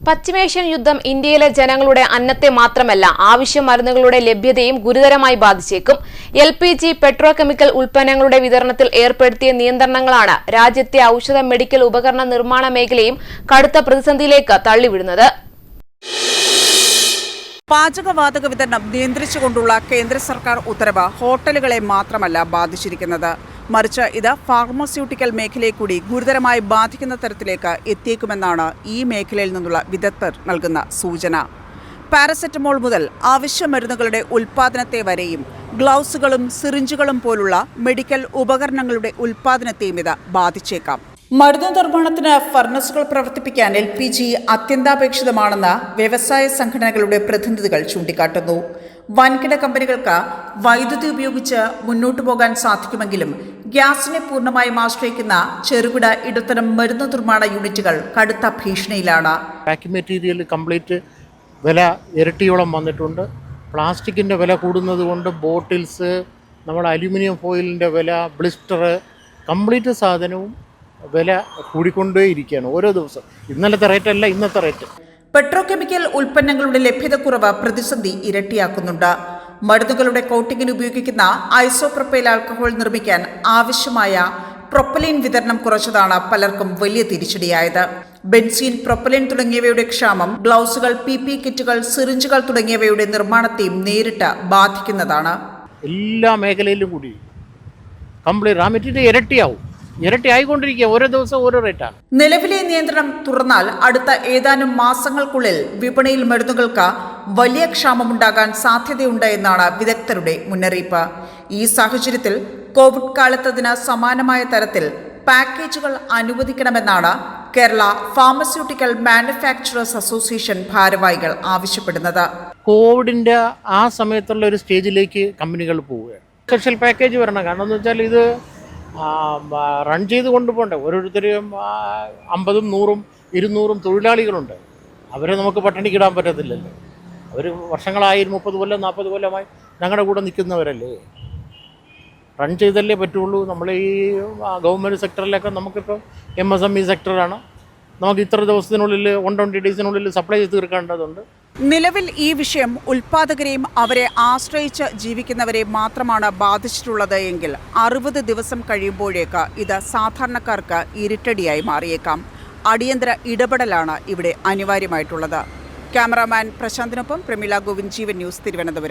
പശ്ചിമേഷ്യൻ യുദ്ധം ഇന്ത്യയിലെ ജനങ്ങളുടെ അന്നത്തെ മാത്രമല്ല ആവശ്യ മരുന്നുകളുടെ ലഭ്യതയും ഗുരുതരമായി ബാധിച്ചേക്കും. LPG, പെട്രോകെമിക്കൽ ഉൽപ്പന്നങ്ങളുടെ വിതരണത്തിൽ ഏർപ്പെടുത്തിയ നിയന്ത്രണങ്ങളാണ് രാജ്യത്തെ ഔഷധ മെഡിക്കൽ ഉപകരണ നിർമ്മാണ മേഖലയും കടുത്ത പ്രതിസന്ധിയിലേക്ക് തള്ളിവിടുന്നത്. പാചകവാതക വിതരണം നിയന്ത്രിച്ചുകൊണ്ടുള്ള കേന്ദ്ര സർക്കാർ ഉത്തരവ് ഹോട്ടലുകളെ മാത്രമല്ല ബാധിച്ചിരിക്കുന്നത്, മറിച്ച് ഇത് ഫാർമസ്യൂട്ടിക്കൽ മേഖലയെ കൂടി ഗുരുതരമായി ബാധിക്കുന്ന തരത്തിലേക്ക് എത്തിയേക്കുമെന്നാണ് ഈ മേഖലയിൽ നിന്നുള്ള വിദഗ്ധർ നൽകുന്ന സൂചന. പാരസെറ്റമോൾ മുതൽ ആവശ്യ മരുന്നുകളുടെ ഉൽപ്പാദനത്തെ വരെയും ഗ്ലൗസുകളും സിറിഞ്ചുകളും പോലുള്ള മെഡിക്കൽ ഉപകരണങ്ങളുടെ ഉൽപ്പാദനത്തെയും ഇത് ബാധിച്ചേക്കാം. മരുന്ന് നിർമ്മാണത്തിന് ഫർണസുകൾ പ്രവർത്തിപ്പിക്കാൻ LPG അത്യന്താപേക്ഷിതമാണെന്ന് വ്യവസായ സംഘടനകളുടെ പ്രതിനിധികൾ ചൂണ്ടിക്കാട്ടുന്നു. വൻകിട കമ്പനികൾക്ക് വൈദ്യുതി ഉപയോഗിച്ച് മുന്നോട്ടു പോകാൻ സാധിക്കുമെങ്കിലും ഗ്യാസിനെ പൂർണ്ണമായും ആശ്രയിക്കുന്ന ചെറുകിട ഇടത്തരം മരുന്ന് നിർമ്മാണ യൂണിറ്റുകൾ കടുത്ത ഭീഷണിയിലാണ്. പാക്കിംഗ് മെറ്റീരിയൽ കംപ്ലീറ്റ് വില ഇരട്ടിയോളം വന്നിട്ടുണ്ട്. പ്ലാസ്റ്റിക്കിൻ്റെ വില കൂടുന്നത് കൊണ്ട് ബോട്ടിൽസ്, നമ്മുടെ അലുമിനിയം ഫോയിലിൻ്റെ വില, ബ്ലിസ്റ്റർ, കംപ്ലീറ്റ് സാധനവും വില കൂടിക്കൊണ്ടേയിരിക്കുകയാണ് ഓരോ ദിവസം. ഇന്നലത്തെ റേറ്റ് അല്ല ഇന്നത്തെ റേറ്റ്. പെട്രോകെമിക്കൽ ഉൽപ്പന്നങ്ങളുടെ ലഭ്യതക്കുറവ് പ്രതിസന്ധി ഇരട്ടിയാക്കുന്നുണ്ട്. മരുന്നുകളുടെ കോട്ടിങ്ങിന് ഉപയോഗിക്കുന്ന ഐസോപ്രൊപ്പൈൽ ആൽക്കഹോൾ നിർമ്മിക്കാൻ ആവശ്യമായ പ്രൊപ്പലിൻ വിതരണം കുറച്ചതാണ് പലർക്കും വലിയ തിരിച്ചടിയായത്. ബെൻസീൻ, പ്രൊപ്പലിൻ തുടങ്ങിയവയുടെ ക്ഷാമം ഗ്ലൗസുകൾ, PP കിറ്റുകൾ, സിറിഞ്ചുകൾ തുടങ്ങിയവയുടെ നിർമ്മാണത്തെയും നേരിട്ട് ബാധിക്കുന്നതാണ്. എല്ലാ മേഖലയിലും കൂടി കംപ്ലീറ്റ് റാ മെറ്റീരിയൽ ഇരട്ടിയായിക്കൊണ്ടിരിക്കുക. ഓരോ ദിവസം ഓരോ റേറ്റാണ്. നിലവിലെ നിയന്ത്രണം തുറന്നാൽ അടുത്ത ഏതാനും മാസങ്ങൾക്കുള്ളിൽ വിപണിയിൽ മരുന്നുകൾക്ക് വലിയ ക്ഷാമമുണ്ടാകാൻ സാധ്യതയുണ്ട് എന്നാണ് വിദഗ്ധരുടെ മുന്നറിയിപ്പ്. ഈ സാഹചര്യത്തിൽ കോവിഡ് കാലത്തതിന് സമാനമായ തരത്തിൽ പാക്കേജുകൾ അനുവദിക്കണമെന്നാണ് കേരള ഫാർമസ്യൂട്ടിക്കൽ മാനുഫാക്ചറേഴ്സ് അസോസിയേഷൻ ഭാരവാഹികൾ ആവശ്യപ്പെടുന്നത്. കോവിഡിൻ്റെ ആ സമയത്തുള്ള ഒരു സ്റ്റേജിലേക്ക് കമ്പനികൾ പോവുകയാണ്. സ്പെഷ്യൽ പാക്കേജ് വരണം. കാരണം എന്ന് വെച്ചാൽ ഇത് റൺ ചെയ്ത് കൊണ്ടുപോകണ്ടേ. ഓരോരുത്തരും 50, 100, 200 തൊഴിലാളികളുണ്ട്. അവരെ നമുക്ക് പട്ടിണിക്കിടാൻ പറ്റത്തില്ലല്ലോ. അവർ വർഷങ്ങളായി 30 കൊല്ലം 40 കൊല്ലമായി ഞങ്ങളുടെ കൂടെ നിൽക്കുന്നവരല്ലേ. റൺ ചെയ്തല്ലേ പറ്റുള്ളൂ. നമ്മൾ ഈ ഗവൺമെൻറ് സെക്ടറിലൊക്കെ നമുക്കിപ്പോൾ MSME സെക്ടറാണ്. നമുക്ക് ഇത്ര ദിവസത്തിനുള്ളിൽ 120 ഡേയ്സിനുള്ളിൽ സപ്ലൈ ചെയ്ത് തീർക്കേണ്ടതുണ്ട്. നിലവിൽ ഈ വിഷയം ഉൽപ്പാദകരെയും അവരെ ആശ്രയിച്ച് ജീവിക്കുന്നവരെ മാത്രമാണ് ബാധിച്ചിട്ടുള്ളത് എങ്കിൽ 60 ദിവസം കഴിയുമ്പോഴേക്ക് ഇത് സാധാരണക്കാർക്ക് ഇരുട്ടടിയായി മാറിയേക്കാം. അടിയന്തര ഇടപെടലാണ് ഇവിടെ അനിവാര്യമായിട്ടുള്ളത്. ക്യാമറാമാൻ പ്രശാന്തിനൊപ്പം പ്രമീള ഗോവിന്ദ്, ജീവൻ ന്യൂസ്, തിരുവനന്തപുരം.